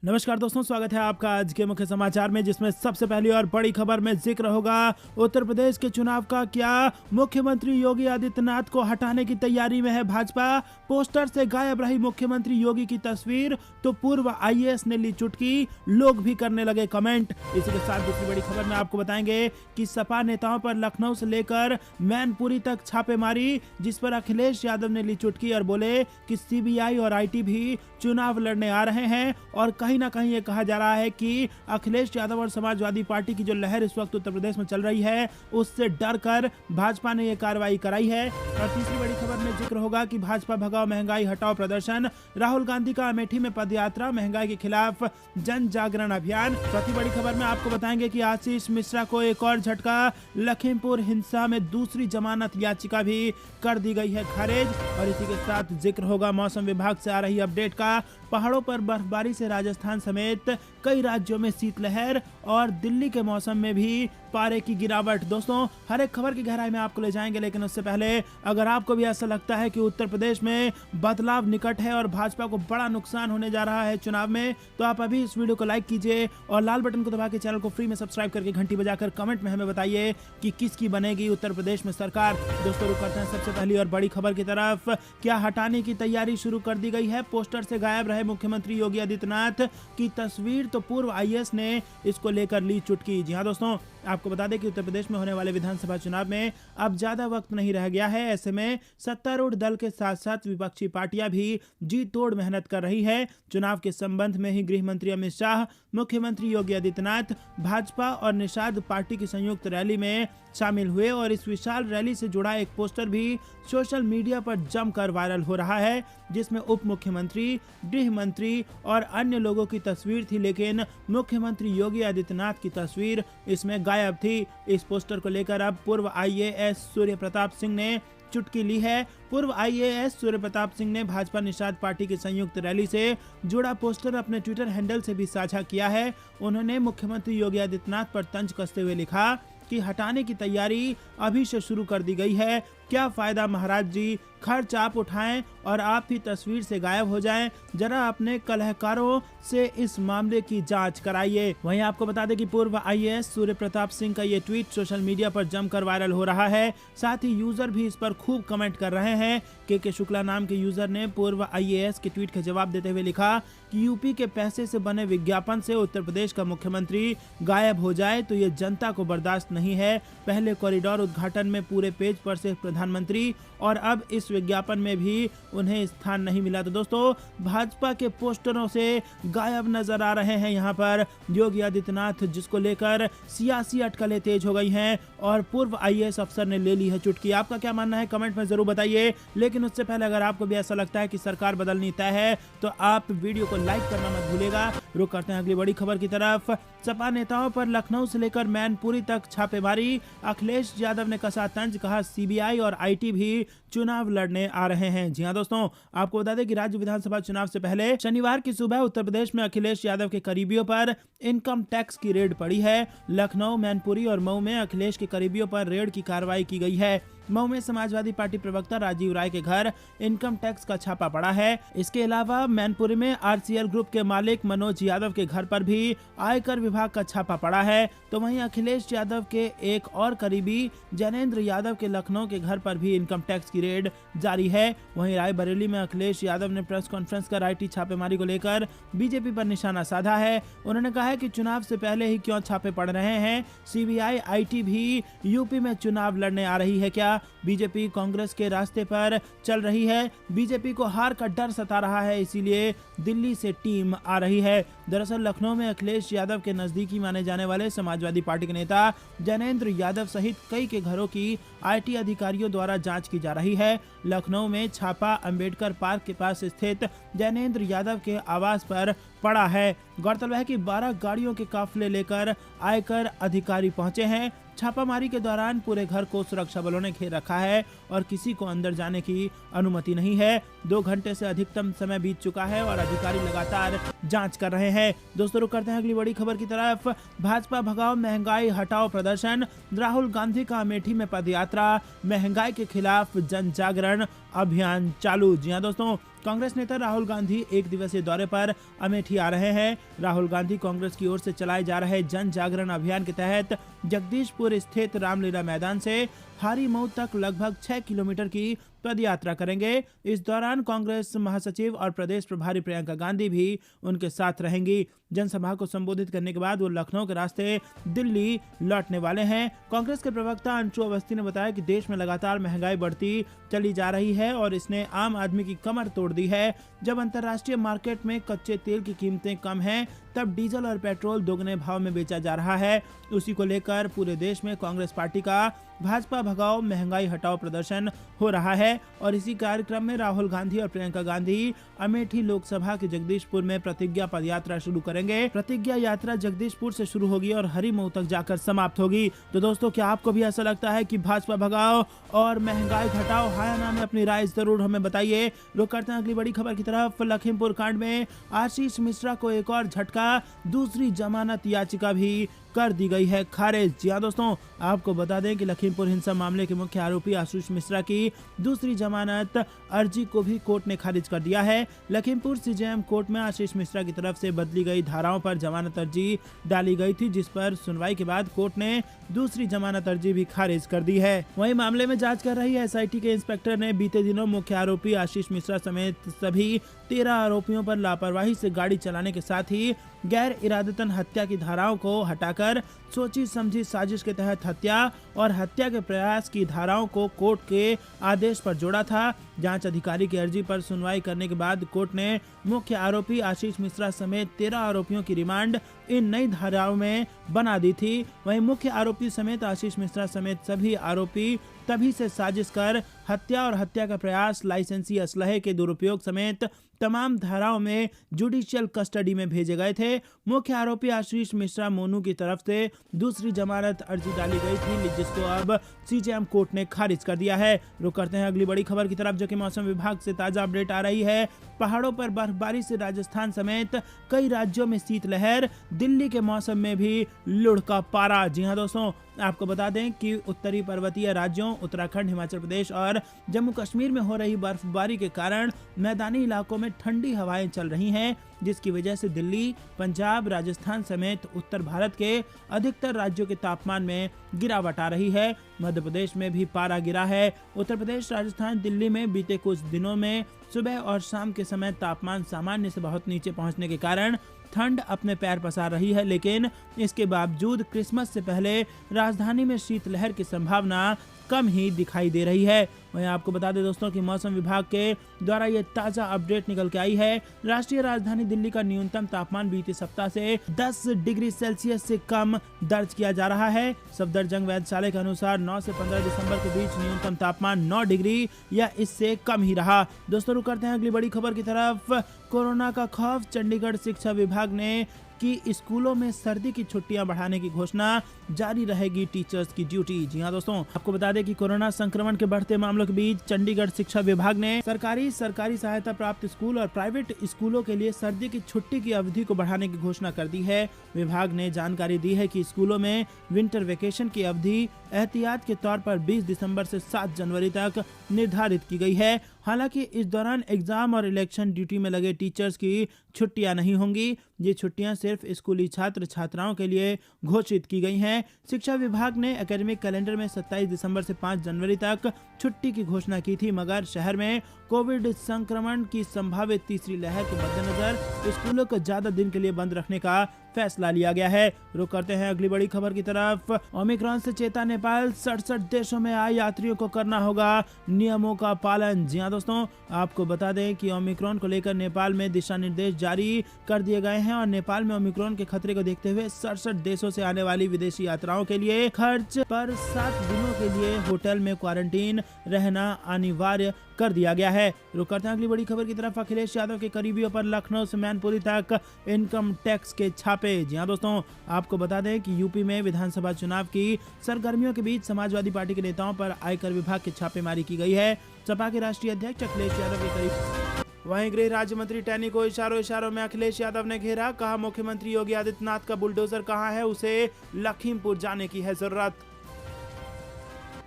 नमस्कार दोस्तों, स्वागत है आपका आज के मुख्य समाचार में, जिसमें सबसे पहली और बड़ी खबर में जिक्र होगा उत्तर प्रदेश के चुनाव का। क्या मुख्यमंत्री योगी आदित्यनाथ को हटाने की तैयारी में है भाजपा? पोस्टर से गायब रही मुख्यमंत्री योगी की तस्वीर तो पूर्व आईएएस ने ली चुटकी, लोग भी करने लगे कमेंट। इसी के साथ दूसरी बड़ी खबर में आपको बताएंगे कि सपा नेताओं पर लखनऊ से लेकर मैनपुरी तक छापेमारी, जिस पर अखिलेश यादव ने ली चुटकी और बोले कि सीबीआई और आईटी भी चुनाव लड़ने आ रहे हैं। और कहीं ना कहीं ये कहा जा रहा है कि अखिलेश यादव और समाजवादी पार्टी की जो लहर इस वक्त उत्तर प्रदेश में चल रही है, उससे डरकर भाजपा ने ये कार्रवाई कराई है। और तीसरी बड़ी खबर में जिक्र होगा कि भाजपा भगाओ महंगाई हटाओ प्रदर्शन, राहुल गांधी का अमेठी में पदयात्रा, महंगाई के खिलाफ जन जागरण अभियान। चौथी बड़ी खबर में आपको बताएंगे कि आशीष मिश्रा को एक और झटका, लखीमपुर हिंसा में दूसरी जमानत याचिका भी कर दी गई है खारिज। और इसी के साथ जिक्र होगा मौसम विभाग से आ रही अपडेट का, पहाड़ों पर बर्फबारी से राजस्थान समेत कई राज्यों में शीतलहर और दिल्ली के मौसम में भी पारे की गिरावट। दोस्तों, हर एक खबर की गहराई में आपको ले जाएंगे, लेकिन उससे पहले अगर आपको भी ऐसा लगता है कि उत्तर प्रदेश में बदलाव निकट है और भाजपा को बड़ा नुकसान होने जा रहा है चुनाव में, तो आप अभी इस वीडियो को लाइक कीजिए और लाल बटन को दबा के चैनल को फ्री में सब्सक्राइब करके घंटी बजाकर कमेंट में हमें बताइए कि किसकी बनेगी उत्तर प्रदेश में सरकार। दोस्तों, रुक करते हैं सबसे पहली और बड़ी खबर की तरफ। क्या हटाने की तैयारी शुरू कर दी गई है? पोस्टर से गायब रहे मुख्यमंत्री योगी आदित्यनाथ की तस्वीर तो पूर्व आईएएस ने इसको लेकर ली चुटकी। जी हाँ दोस्तों, आपको बता दें कि उत्तर प्रदेश में होने वाले विधानसभा चुनाव में अब ज्यादा वक्त नहीं रह गया है। ऐसे में सत्तारूढ़ दल के साथ साथ विपक्षी पार्टियां भी जी तोड़ मेहनत कर रही है। चुनाव के संबंध में ही गृह मंत्री अमित शाह, मुख्यमंत्री योगी आदित्यनाथ भाजपा और निषाद पार्टी की संयुक्त रैली में शामिल हुए और इस विशाल रैली से जुड़ा एक पोस्टर भी सोशल मीडिया पर जमकर वायरल हो रहा है, जिसमें उप मुख्यमंत्री, गृह मंत्री और अन्य लोगों की तस्वीर थी, लेकिन मुख्यमंत्री योगी आदित्यनाथ की तस्वीर इसमें गायब थी। इस पोस्टर को लेकर अब पूर्व आईएएस सूर्य प्रताप सिंह ने चुटकी ली है। पूर्व आईएएस सूर्य प्रताप सिंह ने भाजपा निषाद पार्टी की संयुक्त रैली से जुड़ा पोस्टर अपने ट्विटर हैंडल से भी साझा किया है। उन्होंने मुख्यमंत्री योगी आदित्यनाथ पर तंज कसते हुए लिखा कि हटाने की तैयारी अभी से शुरू कर दी गई है। क्या फायदा महाराज जी, खर्च आप उठाएं और आप ही तस्वीर से गायब हो जाएं। जरा अपने कलहकारों से इस मामले की जांच कराइए। वहीं आपको बता दें कि पूर्व आईएएस सूर्य प्रताप सिंह का ये ट्वीट सोशल मीडिया पर जमकर वायरल हो रहा है। साथ ही यूजर भी इस पर खूब कमेंट कर रहे हैं। के शुक्ला नाम के यूजर ने पूर्व आईएएस के ट्वीट का जवाब देते हुए लिखा कि यूपी के पैसे से बने विज्ञापन से उत्तर प्रदेश का मुख्यमंत्री गायब हो जाए तो ये जनता को बर्दाश्त नहीं है। पहले कॉरिडोर उद्घाटन में पूरे पेज पर से प्रधानमंत्री और अब इस विज्ञापन में भी उन्हें स्थान नहीं मिला। तो दोस्तों, भाजपा के पोस्टरों से गायब नजर आ रहे हैं यहाँ पर योगी आदित्यनाथ, जिसको लेकर सियासी अटकलें तेज हो गई हैं और पूर्व आईएएस अफसर ने ले ली है चुटकी। आपका क्या मानना है कमेंट में जरूर बताइए। लेकिन उससे पहले अगर आपको भी ऐसा लगता है कि सरकार बदलनी तय है तो आप वीडियो को लाइक करना मत भूलिएगा। रुक करते हैं अगली बड़ी खबर की तरफ। सपा नेताओं पर लखनऊ से लेकर मैनपुरी तक छापेमारी, अखिलेश यादव ने कसा तंज, कहा सीबीआई और आईटी भी चुनाव लड़ने आ रहे हैं। जी हाँ दोस्तों, आपको बता दें कि राज्य विधानसभा चुनाव से पहले शनिवार की सुबह उत्तर प्रदेश में अखिलेश यादव के करीबियों पर इनकम टैक्स की रेड पड़ी है। लखनऊ, मैनपुरी और मऊ में अखिलेश के करीबियों पर रेड की कार्रवाई की गई है। मऊ में समाजवादी पार्टी प्रवक्ता राजीव राय के घर इनकम टैक्स का छापा पड़ा है। इसके अलावा मैनपुरी में आरसीएल ग्रुप के मालिक मनोज यादव के घर पर भी आयकर विभाग का छापा पड़ा है। तो वहीं अखिलेश यादव के एक और करीबी जैनेंद्र यादव के लखनऊ के घर पर भी इनकम टैक्स की रेड जारी है। वहीं रायबरेली में अखिलेश यादव ने प्रेस कॉन्फ्रेंस कर आईटी छापेमारी को लेकर बीजेपी पर निशाना साधा है। उन्होंने कहा है कि चुनाव से पहले ही क्यों छापे पड़ रहे हैं, सीबीआई आईटी भी यूपी में चुनाव लड़ने आ रही है क्या? बीजेपी कांग्रेस के रास्ते पर चल रही है। बीजेपी को हार का डर सता रहा है, इसीलिए दिल्ली से टीम आ रही है। दरअसल लखनऊ में अखिलेश यादव के नजदीकी माने जाने वाले समाजवादी पार्टी के नेता जैनेंद्र यादव सहित कई के घरों की आईटी अधिकारियों द्वारा जांच की जा रही है। लखनऊ में छापा अंबेडकर पार्क के पास स्थित जैनेंद्र यादव के आवास पर पड़ा है। गौरतलब है कि 12 गाड़ियों के काफिले लेकर आयकर अधिकारी पहुंचे हैं। छापामारी के दौरान पूरे घर को सुरक्षा बलों ने घेर रखा है और किसी को अंदर जाने की अनुमति नहीं है। 2 घंटे से अधिकतम समय बीत चुका है और अधिकारी लगातार जांच कर रहे हैं। दोस्तों, रुक करते हैं अगली बड़ी खबर की तरफ। भाजपा भगाओ महंगाई हटाओ प्रदर्शन, राहुल गांधी का अमेठी में पदयात्रा, महंगाई के खिलाफ जन जागरण अभियान चालू। जी हाँ दोस्तों, कांग्रेस नेता राहुल गांधी एक दिवसीय दौरे पर अमेठी आ रहे हैं। राहुल गांधी कांग्रेस की ओर से चलाए जा रहे जन जागरण अभियान के तहत जगदीशपुर स्थित रामलीला मैदान से हारीमऊ तक लगभग 6 किलोमीटर की पद यात्रा करेंगे। इस दौरान कांग्रेस महासचिव और प्रदेश प्रभारी प्रियंका गांधी भी उनके साथ रहेंगी। जनसभा को संबोधित करने के बाद वो लखनऊ के रास्ते दिल्ली लौटने वाले हैं। कांग्रेस के प्रवक्ता अंशु अवस्थी ने बताया कि देश में लगातार महंगाई बढ़ती चली जा रही है और इसने आम आदमी की कमर तोड़ दी है। जब अंतर्राष्ट्रीय मार्केट में कच्चे तेल की कीमतें कम हैं, तब डीजल और पेट्रोल दोगुने भाव में बेचा जा रहा है। उसी को लेकर पूरे देश में कांग्रेस पार्टी का भाजपा भगाओ महंगाई हटाओ प्रदर्शन हो रहा है और इसी कार्यक्रम में राहुल गांधी और प्रियंका गांधी अमेठी लोकसभा के जगदीशपुर में प्रतिज्ञा पद यात्रा शुरू करेंगे। प्रतिज्ञा यात्रा जगदीशपुर से शुरू होगी और हरीमऊ तक जाकर समाप्त होगी। तो दोस्तों, क्या आपको भी ऐसा लगता है कि भाजपा भगाओ और महंगाई घटाओ? हां या ना में अपनी राय जरूर हमें बताइए। रुक करते हैं अगली बड़ी खबर की तरफ। लखीमपुर कांड में आशीष मिश्रा को एक और झटका, दूसरी जमानत याचिका भी कर दी गई है खारिज। जी हां दोस्तों, आपको बता दें कि लखीमपुर हिंसा मामले के मुख्य आरोपी आशीष मिश्रा की दूसरी जमानत अर्जी को भी कोर्ट ने खारिज कर दिया है। लखीमपुर सीजेएम कोर्ट में आशीष मिश्रा की तरफ से बदली गई धाराओं पर जमानत अर्जी डाली गई थी, जिस पर सुनवाई के बाद कोर्ट ने दूसरी जमानत अर्जी भी खारिज कर दी है। वहीं मामले में जांच कर रही एसआईटी के इंस्पेक्टर ने बीते दिनों मुख्य आरोपी आशीष मिश्रा समेत सभी 13 आरोपियों पर लापरवाही से गाड़ी चलाने के साथ ही गैर इरादतन हत्या की धाराओं को हटाकर सोची समझी साजिश के तहत हत्या और हत्या के प्रयास की धाराओं को कोर्ट के आदेश पर जोड़ा था। जांच अधिकारी की अर्जी पर सुनवाई करने के बाद कोर्ट ने मुख्य आरोपी आशीष मिश्रा समेत 13 आरोपियों की रिमांड इन नई धाराओं में बना दी थी। वहीं मुख्य आरोपी समेत आशीष मिश्रा समेत सभी आरोपी तभी से साजिश कर हत्या और हत्या का प्रयास, लाइसेंसी असलहे के दुरुपयोग समेत तमाम धाराओं में जुडिशियल कस्टडी में भेजे गए थे। मुख्य आरोपी आशीष मिश्रा मोनू की तरफ से दूसरी जमानत अर्जी डाली गई थी, जिसको अब सीजेएम कोर्ट ने खारिज कर दिया है। रुक करते हैं अगली बड़ी खबर की तरफ, जो कि मौसम विभाग से ताजा अपडेट आ रही है। पहाड़ों पर बर्फबारी से राजस्थान समेत कई राज्यों में शीतलहर, दिल्ली के मौसम में भी लुढ़का पारा। जी हां दोस्तों, आपको बता दें कि उत्तरी पर्वतीय राज्यों उत्तराखंड, हिमाचल प्रदेश और जम्मू कश्मीर में हो रही बर्फबारी के कारण मैदानी इलाकों में ठंडी हवाएं चल रही हैं, जिसकी वजह से दिल्ली, पंजाब, राजस्थान समेत उत्तर भारत के अधिकतर राज्यों के तापमान में गिरावट आ रही है। मध्य प्रदेश में भी पारा गिरा है। उत्तर प्रदेश, राजस्थान, दिल्ली में बीते कुछ दिनों में सुबह और शाम के समय तापमान सामान्य से बहुत नीचे पहुंचने के कारण ठंड अपने पैर पसार रही है, लेकिन इसके बावजूद क्रिसमस से पहले राजधानी में शीतलहर की संभावना कम ही दिखाई दे रही है। वहीं आपको बता दें दोस्तों कि मौसम विभाग के द्वारा ये ताजा अपडेट निकल के आई है। राष्ट्रीय राजधानी दिल्ली का न्यूनतम तापमान बीते सप्ताह से 10 डिग्री सेल्सियस से कम दर्ज किया जा रहा है। सफदरजंग वेधशाला के अनुसार 9 से 15 दिसंबर के बीच न्यूनतम तापमान 9 डिग्री या इससे कम ही रहा। दोस्तों, रुक करते हैं अगली बड़ी खबर की तरफ। कोरोना का खौफ, चंडीगढ़ शिक्षा विभाग ने कि स्कूलों में सर्दी की छुट्टियां बढ़ाने की घोषणा, जारी रहेगी टीचर्स की ड्यूटी। जी हां दोस्तों, आपको बता दें कि कोरोना संक्रमण के बढ़ते मामलों के बीच चंडीगढ़ शिक्षा विभाग ने सरकारी सहायता प्राप्त स्कूल और प्राइवेट स्कूलों के लिए सर्दी की छुट्टी की अवधि को बढ़ाने की घोषणा कर दी है। विभाग ने जानकारी दी है कि स्कूलों में विंटर वेकेशन की अवधि एहतियात के तौर पर 20 दिसंबर से 7 जनवरी तक निर्धारित की गई है। हालांकि इस दौरान एग्जाम और इलेक्शन ड्यूटी में लगे टीचर्स की छुट्टियां नहीं होंगी। ये छुट्टियां सिर्फ स्कूली छात्र छात्राओं के लिए घोषित की गई हैं। शिक्षा विभाग ने एकेडमिक कैलेंडर में 27 दिसंबर से 5 जनवरी तक छुट्टी की घोषणा की थी, मगर शहर में कोविड संक्रमण की संभावित तीसरी लहर के मद्देनजर स्कूलों को ज्यादा दिन के लिए बंद रखने का फैसला लिया गया है। रुक करते हैं अगली बड़ी खबर की तरफ। ओमिक्रॉन से चेता नेपाल, 67 देशों में आए यात्रियों को करना होगा नियमों का पालन। जी हां दोस्तों, आपको बता दें कि ओमिक्रॉन को लेकर नेपाल में दिशा निर्देश जारी कर दिए गए हैं और नेपाल में ओमिक्रॉन के खतरे को देखते हुए 67 देशों से आने वाली विदेशी यात्राओं के लिए खर्च पर 7 दिनों के लिए होटल में क्वारंटीन रहना अनिवार्य कर दिया गया है। रुक करते हैं अगली बड़ी खबर की तरफ। अखिलेश यादव के करीबियों पर लखनऊ से मैनपुरी तक इनकम टैक्स के छापे। जी हां दोस्तों, आपको बता दें कि यूपी में विधानसभा चुनाव की सरगर्मियों के बीच समाजवादी पार्टी के नेताओं पर आयकर विभाग की छापेमारी की गई है। सपा के राष्ट्रीय अध्यक्ष अखिलेश यादव के करीब वहीं गृह राज्य मंत्री टैनी को इशारों में अखिलेश यादव ने घेरा। कहा, मुख्यमंत्री योगी आदित्यनाथ का बुलडोजर कहां है, उसे लखीमपुर जाने की है जरूरत।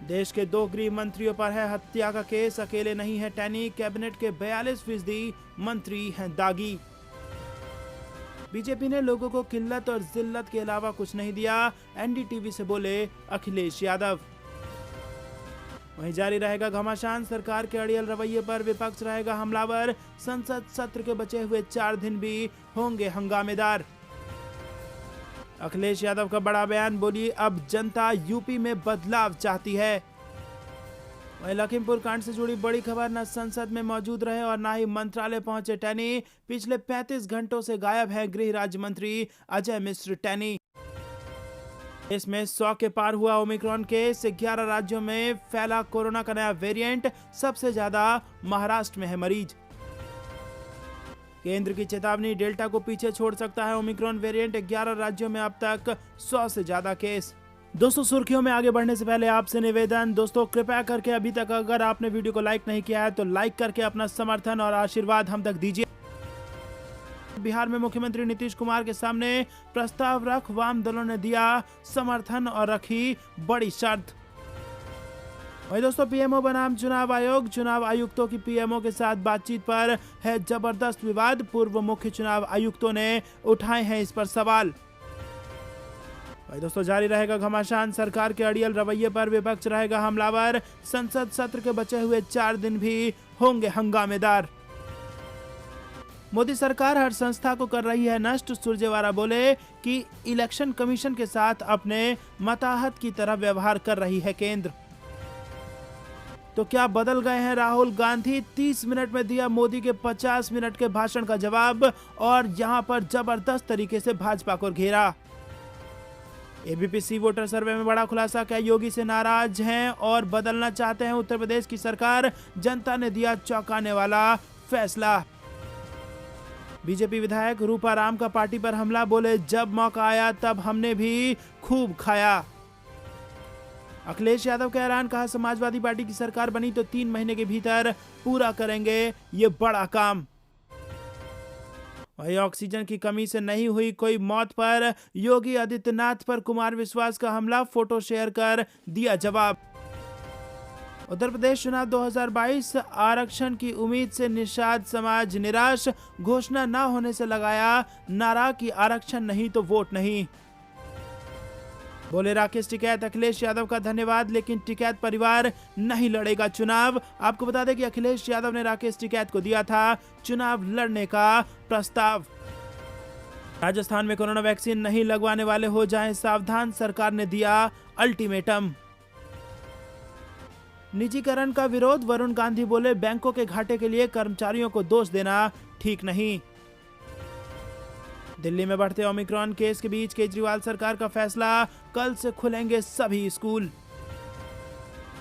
देश के 2 गृह मंत्रियों पर है हत्या का केस, अकेले नहीं है टैनी, कैबिनेट के 42% मंत्री हैं दागी। बीजेपी ने लोगों को किल्लत और जिल्लत के अलावा कुछ नहीं दिया, एनडीटीवी से बोले अखिलेश यादव। वहीं जारी रहेगा घमासान, सरकार के अड़ियल रवैये पर विपक्ष रहेगा हमलावर, संसद सत्र के बचे हुए 4 दिन भी होंगे हंगामेदार। अखिलेश यादव का बड़ा बयान, बोली अब जनता यूपी में बदलाव चाहती है। वहीं लखीमपुर कांड से जुड़ी बड़ी खबर, न संसद में मौजूद रहे और न ही मंत्रालय पहुंचे टैनी, पिछले 35 घंटों से गायब है गृह राज्य मंत्री अजय मिश्र टैनी। इसमें 100 के पार हुआ ओमिक्रॉन केस, 11 राज्यों में फैला कोरोना का नया वेरिएंट, सबसे ज्यादा महाराष्ट्र में है मरीज। केंद्र की चेतावनी, डेल्टा को पीछे छोड़ सकता है ओमिक्रॉन वेरिएंट, 11 राज्यों में अब तक 100 से ज्यादा केस। दोस्तों सुर्खियों में आगे बढ़ने से पहले आपसे निवेदन, दोस्तों कृपया करके अभी तक अगर आपने वीडियो को लाइक नहीं किया है तो लाइक करके अपना समर्थन और आशीर्वाद हम तक दीजिए। बिहार में मुख्यमंत्री नीतीश कुमार के सामने प्रस्ताव रख वाम दलों ने दिया समर्थन और रखी बड़ी शर्त। वही दोस्तों पीएमओ बनाम चुनाव आयोग, चुनाव आयुक्तों की पीएमओ के साथ बातचीत पर है जबरदस्त विवाद, पूर्व मुख्य चुनाव आयुक्तों ने उठाए हैं इस पर सवाल। वही दोस्तों जारी रहेगा घमासान, सरकार के अड़ियल रवैये पर विपक्ष रहेगा हमलावर, संसद सत्र के बचे हुए 4 दिन भी होंगे हंगामेदार। मोदी सरकार हर संस्था को कर रही है नष्ट, सुरजेवाला बोले कि इलेक्शन कमीशन के साथ अपने मताहत की तरह व्यवहार कर रही है केंद्र। तो क्या बदल गए हैं राहुल गांधी? 30 मिनट में दिया मोदी के 50 मिनट के भाषण का जवाब और यहां पर जबरदस्त तरीके से भाजपा को घेरा। एबीपी सी वोटर सर्वे में बड़ा खुलासा, क्या योगी से नाराज हैं और बदलना चाहते हैं उत्तर प्रदेश की सरकार? जनता ने दिया चौंकाने वाला फैसला। बीजेपी विधायक रूपाराम का पार्टी पर हमला, बोले जब मौका आया तब हमने भी खूब खाया। अखिलेश यादव का ऐलान, कहा समाजवादी पार्टी की सरकार बनी तो 3 महीने के भीतर पूरा करेंगे ये बड़ा काम। वही ऑक्सीजन की कमी से नहीं हुई कोई मौत पर योगी आदित्यनाथ पर कुमार विश्वास का हमला, फोटो शेयर कर दिया जवाब। उत्तर प्रदेश चुनाव 2022, आरक्षण की उम्मीद से निषाद समाज निराश, घोषणा न होने से लगाया नारा कि आरक्षण नहीं तो वोट नहीं। बोले राकेश टिकैत, अखिलेश यादव का धन्यवाद लेकिन टिकैत परिवार नहीं लड़ेगा चुनाव। आपको बता दें कि अखिलेश यादव ने राकेश टिकैत को दिया था चुनाव लड़ने का प्रस्ताव। राजस्थान में कोरोना वैक्सीन नहीं लगवाने वाले हो जाएं सावधान, सरकार ने दिया अल्टीमेटम। निजीकरण का विरोध, वरुण गांधी बोले बैंकों के घाटे के लिए कर्मचारियों को दोष देना ठीक नहीं। दिल्ली में बढ़ते ओमिक्रॉन केस के बीच केजरीवाल सरकार का फैसला, कल से खुलेंगे सभी स्कूल।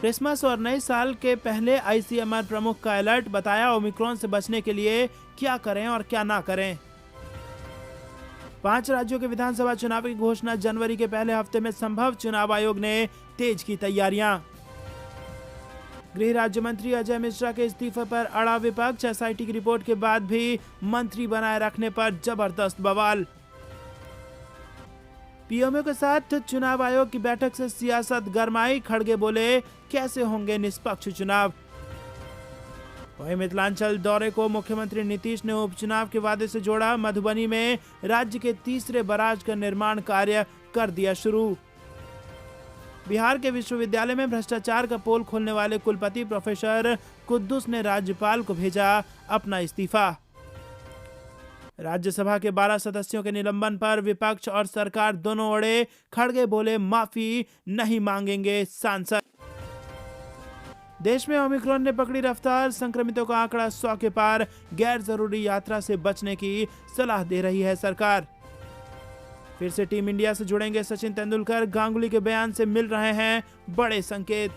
क्रिसमस और नए साल के पहले आईसीएमआर प्रमुख का अलर्ट, बताया ओमिक्रॉन से बचने के लिए क्या करें और क्या ना करें। 5 राज्यों के विधानसभा चुनाव की घोषणा जनवरी के पहले हफ्ते में संभव, चुनाव आयोग ने तेज की तैयारियां। गृह राज्य मंत्री अजय मिश्रा के इस्तीफे पर अड़ा विपक्ष, एसआईटी की रिपोर्ट के बाद भी मंत्री बनाए रखने पर जबरदस्त बवाल। पीएमओ के साथ चुनाव आयोग की बैठक से सियासत गरमाई, खड़गे बोले कैसे होंगे निष्पक्ष चुनाव। वहीं मिथिलांचल दौरे को मुख्यमंत्री नीतीश ने उपचुनाव के वादे से जोड़ा, मधुबनी में राज्य के 3रे बराज का निर्माण कार्य कर दिया शुरू। बिहार के विश्वविद्यालय में भ्रष्टाचार का पोल खोलने वाले कुलपति प्रोफेसर कुद्दुस ने राज्यपाल को भेजा अपना इस्तीफा। राज्यसभा के 12 सदस्यों के निलंबन पर विपक्ष और सरकार दोनों अड़े, खड़गे बोले माफी नहीं मांगेंगे सांसद। देश में ओमिक्रॉन ने पकड़ी रफ्तार, संक्रमितों का आंकड़ा 100 के पार, गैर जरूरी यात्रा से बचने की सलाह दे रही है सरकार। फिर से टीम इंडिया से जुड़ेंगे सचिन तेंदुलकर, गांगुली के बयान से मिल रहे हैं बड़े संकेत।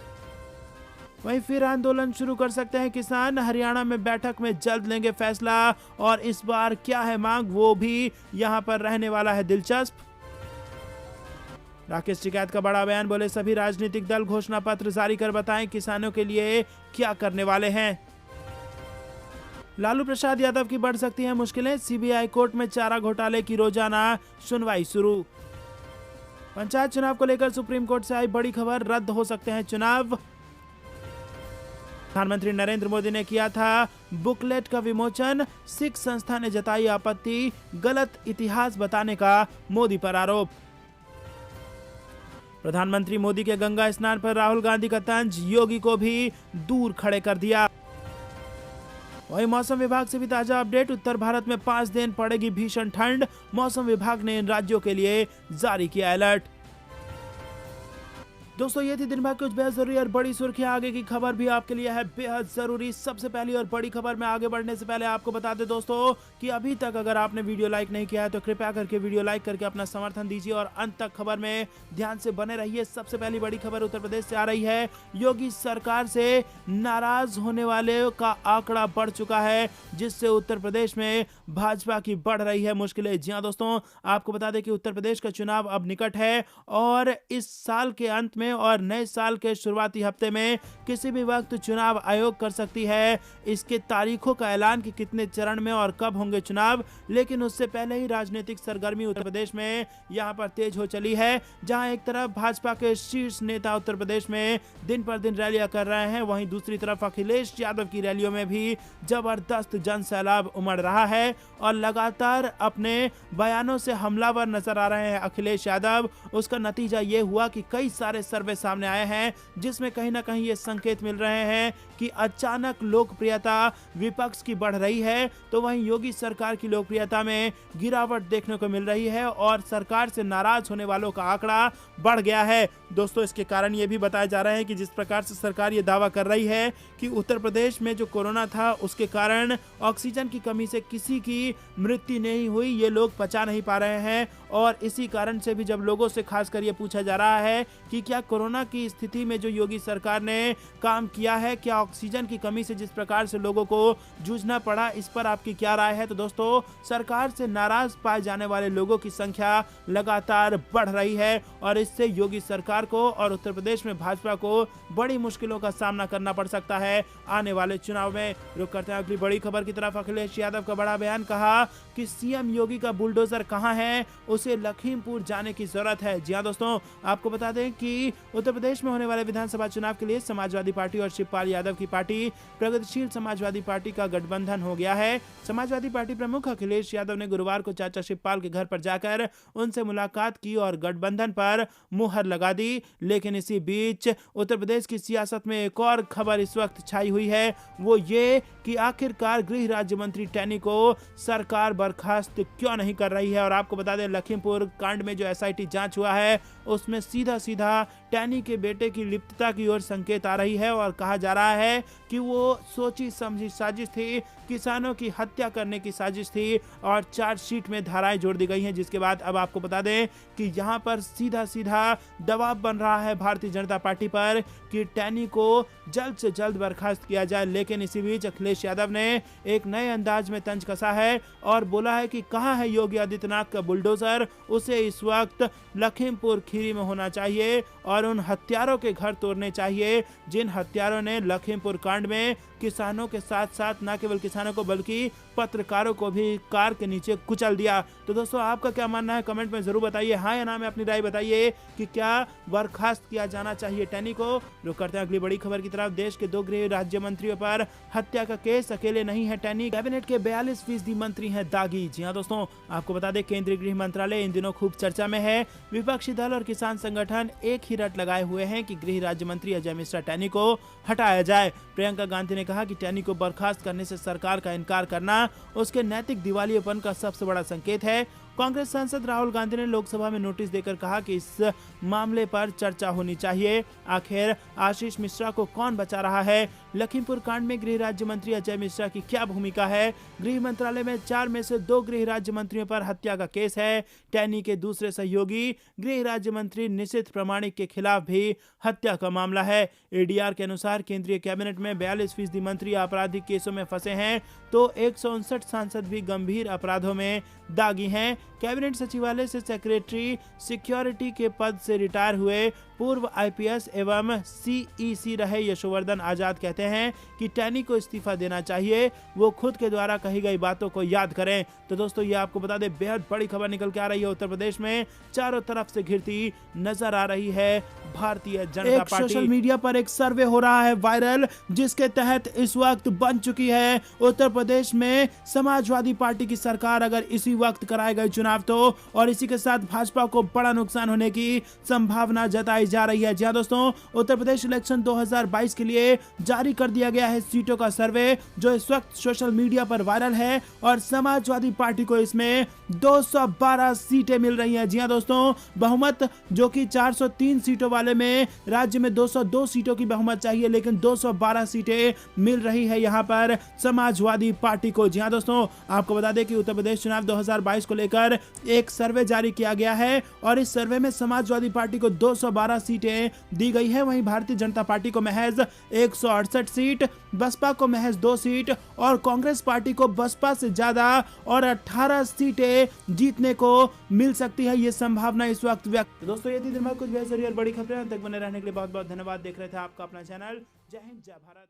वहीं फिर आंदोलन शुरू कर सकते हैं किसान, हरियाणा में बैठक में जल्द लेंगे फैसला और इस बार क्या है मांग वो भी यहां पर रहने वाला है दिलचस्प। राकेश टिकैत का बड़ा बयान, बोले सभी राजनीतिक दल घोषणा पत्र जारी कर बताएं किसानों के लिए क्या करने वाले हैं। लालू प्रसाद यादव की बढ़ सकती हैं मुश्किलें, सीबीआई कोर्ट में चारा घोटाले की रोजाना सुनवाई शुरू। पंचायत चुनाव को लेकर सुप्रीम कोर्ट से आई बड़ी खबर, रद्द हो सकते हैं चुनाव। प्रधानमंत्री नरेंद्र मोदी ने किया था बुकलेट का विमोचन, सिख संस्था ने जताई आपत्ति, गलत इतिहास बताने का मोदी पर आरोप। प्रधानमंत्री मोदी के गंगा स्नान पर राहुल गांधी का तंज, योगी को भी दूर खड़े कर दिया। वहीं मौसम विभाग से भी ताजा अपडेट, उत्तर भारत में 5 दिन पड़ेगी भीषण ठंड, मौसम विभाग ने इन राज्यों के लिए जारी किया अलर्ट। दोस्तों ये थी दिन भर कुछ बेहद जरूरी और बड़ी सुर्खियां। आगे की खबर भी आपके लिए है बेहद जरूरी। सबसे पहली और बड़ी खबर में आगे बढ़ने से पहले आपको बता दें दोस्तों कि अभी तक अगर आपने वीडियो लाइक नहीं किया है तो कृपया करके वीडियो लाइक करके अपना समर्थन दीजिए और अंत तक खबर में ध्यान से बने रहिए। सबसे पहली बड़ी खबर उत्तर प्रदेश से आ रही है। योगी सरकार से नाराज होने वाले का आंकड़ा बढ़ चुका है, जिससे उत्तर प्रदेश में भाजपा की बढ़ रही है मुश्किलें। जी हाँ दोस्तों, आपको बता दें कि उत्तर प्रदेश का चुनाव अब निकट है और इस साल के अंत में और नए साल के शुरुआती हफ्ते में किसी भी वक्त चुनाव आयोग कर सकती है इसके तारीखों का ऐलान कि कितने चरण में और कब होंगे चुनाव। लेकिन उससे पहले ही राजनीतिक सरगर्मी उत्तर प्रदेश में यहां पर तेज हो चली है, जहां एक तरफ भाजपा के शीर्ष नेता उत्तर प्रदेश में दिन पर दिन रैलियां कर रहे हैं, वहीं दूसरी तरफ अखिलेश यादव की रैलियों में भी जबरदस्त जन सैलाब उमड़ रहा है और लगातार अपने बयानों से हमलावर नजर आ रहे हैं अखिलेश यादव। उसका नतीजा ये हुआ कि कई सारे सर्वे सामने आए हैं जिसमें कहीं ना कहीं ये संकेत मिल रहे हैं कि अचानक लोकप्रियता विपक्ष की बढ़ रही है, तो वहीं योगी सरकार की लोकप्रियता में गिरावट देखने को मिल रही है और सरकार से नाराज होने वालों का आंकड़ा बढ़ गया है। दोस्तों इसके कारण ये भी बताया जा रहा है कि जिस प्रकार से सरकार ये दावा कर रही है कि उत्तर प्रदेश में जो कोरोना था उसके कारण ऑक्सीजन की कमी से किसी की मृत्यु नहीं हुई, ये लोग पचा नहीं पा रहे हैं। और इसी कारण से भी जब लोगों से खासकर ये पूछा जा रहा है कि क्या कोरोना की स्थिति में जो योगी सरकार ने काम किया है, क्या ऑक्सीजन की कमी से जिस प्रकार से लोगों को जूझना पड़ा, इस पर आपकी क्या राय है। तो दोस्तों सरकार से नाराज पाए जाने वाले लोगों की संख्या लगातार बढ़ रही है और इससे योगी सरकार को और उत्तर प्रदेश में भाजपा को बड़ी मुश्किलों का सामना करना पड़ सकता है आने वाले चुनाव में। रुक करते हैं अगली बड़ी खबर की तरफ। अखिलेश यादव का बड़ा बयान, कहा कि सीएम योगी का बुलडोजर कहां है, उसे लखीमपुर जाने की जरूरत है। जी हां दोस्तों, आपको बता दें कि उत्तर प्रदेश में होने वाले विधानसभा चुनाव के लिए समाजवादी पार्टी और शिवपाल यादव की पार्टी प्रगतिशील समाजवादी पार्टी का गठबंधन हो गया है। समाजवादी पार्टी प्रमुख अखिलेश यादव ने गुरुवार को चाचा शिवपाल के घर पर जाकर उनसे मुलाकात की और गठबंधन पर मुहर लगा दी। लेकिन इसी बीच उत्तर प्रदेश की सियासत में एक और खबर इस वक्त छाई हुई है, वो ये कि आखिरकार गृह राज्य मंत्री टैनी को सरकार बर्खास्त क्यों नहीं कर रही है। और आपको बता दें लखीमपुर कांड में जो एसआईटी जांच हुआ है उसमें सीधा सीधा टैनी के बेटे की लिप्तता की ओर संकेत आ रही है और कहा जा रहा है कि वो सोची समझी साजिश थी, किसानों की हत्या करने की साजिश थी और चार्जशीट में धाराएं जोड़ दी गई हैं। जिसके बाद अब आपको बता दें कि यहां पर सीधा सीधा दबाव बन रहा है भारतीय जनता पार्टी पर कि टैनी को जल्द से जल्द बर्खास्त किया जाए। लेकिन इसी बीच अखिलेश यादव ने एक नए अंदाज में तंज कसा है और बोला है कि कहां है योगी आदित्यनाथ का बुलडोजर, उसे इस वक्त लखीमपुर खीरी में होना चाहिए और उन हत्यारों के घर तोड़ने चाहिए जिन हत्यारों ने लखीमपुर कांड में किसानों के साथ साथ न केवल किसानों को बल्कि पत्रकारों को भी कार के नीचे कुचल दिया। तो दोस्तों आपका क्या मानना है, कमेंट में जरूर बताइए, हाँ या ना में अपनी राय बताइए कि क्या बर्खास्त किया जाना चाहिए टैनी को। रुक करते हैं अगली बड़ी खबर की तरफ। देश के 2 गृह राज्य मंत्रियों पर हत्या का केस, अकेले नहीं है टैनी, कैबिनेट के 42% मंत्री हैं दागी। जी हाँ दोस्तों, आपको बता दें केंद्रीय गृह मंत्रालय इन दिनों खूब चर्चा में है। विपक्षी दल और किसान संगठन एक ही रट लगाए हुए हैं कि गृह राज्य मंत्री अजय मिश्रा टैनी को हटाया जाए। प्रियंका गांधी ने कहा कि टैनी को बर्खास्त करने से सरकार का इनकार करना उसके नैतिक दिवालियेपन का सबसे बड़ा संकेत है। कांग्रेस सांसद राहुल गांधी ने लोकसभा में नोटिस देकर कहा कि इस मामले पर चर्चा होनी चाहिए। आखिर आशीष मिश्रा को कौन बचा रहा है? लखीमपुर कांड में गृह राज्य मंत्री अजय मिश्रा की क्या भूमिका है? गृह मंत्रालय में 4 में से 2 गृह राज्य मंत्रियों पर हत्या का केस है। टैनी के दूसरे सहयोगी गृह राज्य मंत्री निशित प्रामाणिक के खिलाफ भी हत्या का मामला है। एडीआर के अनुसार केंद्रीय कैबिनेट में 42% मंत्री आपराधिक केसों में फंसे हैं तो 159 सांसद भी गंभीर अपराधों में दागी हैं। कैबिनेट सचिवालय से सेक्रेटरी सिक्योरिटी के पद से रिटायर हुए पूर्व आईपीएस एवं सीईसी रहे यशोवर्धन आजाद कहते कहते हैं कि टैनी को इस्तीफा देना चाहिए, वो खुद के द्वारा कही गई बातों को याद करें। तो दोस्तों ये आपको बता दें, बेहद बड़ी खबर निकल के आ रही है। उत्तर प्रदेश में चारों तरफ से घिरती नजर आ रही है Bharatiya Janata party. Social media पर एक सर्वे हो रहा है वायरल, जिसके तहत इस वक्त बन चुकी है उत्तर प्रदेश में समाजवादी पार्टी की सरकार अगर इसी वक्त कराए गए चुनाव तो, और इसी के साथ भाजपा को बड़ा नुकसान होने की संभावना जताई जा रही है। जी हां दोस्तों, उत्तर प्रदेश इलेक्शन 2022 के लिए जारी कर दिया गया है सीटों का सर्वे, जो इस वक्त सोशल मीडिया पर वायरल है, और समाजवादी पार्टी को इसमें 212 सीटें मिल रही हैं। जी हां दोस्तों, बहुमत जो कि 403 सीटों वाले में राज्य में 202 सीटों की बहुमत चाहिए, लेकिन 212 सीटें मिल रही है यहां पर समाजवादी पार्टी को। जी हां दोस्तों, आपको बता दें कि उत्तर प्रदेश चुनाव 2022 को लेकर एक सर्वे जारी किया गया है, और इस सर्वे में समाजवादी पार्टी को 212 सीटें दी गई है। वहीं भारतीय जनता पार्टी को महज 168 सीट, बसपा को महज 2 सीट, और कांग्रेस पार्टी को बसपा से ज्यादा और 18 सीटें जीतने को मिल सकती है, ये संभावना इस वक्त व्यक्त। दोस्तों ये थी दिन भर कुछ बेहतरीन और बड़ी खबरें। तक बने रहने के लिए बहुत बहुत धन्यवाद। देख रहे थे आपका अपना चैनल जय हिंद जय भारत।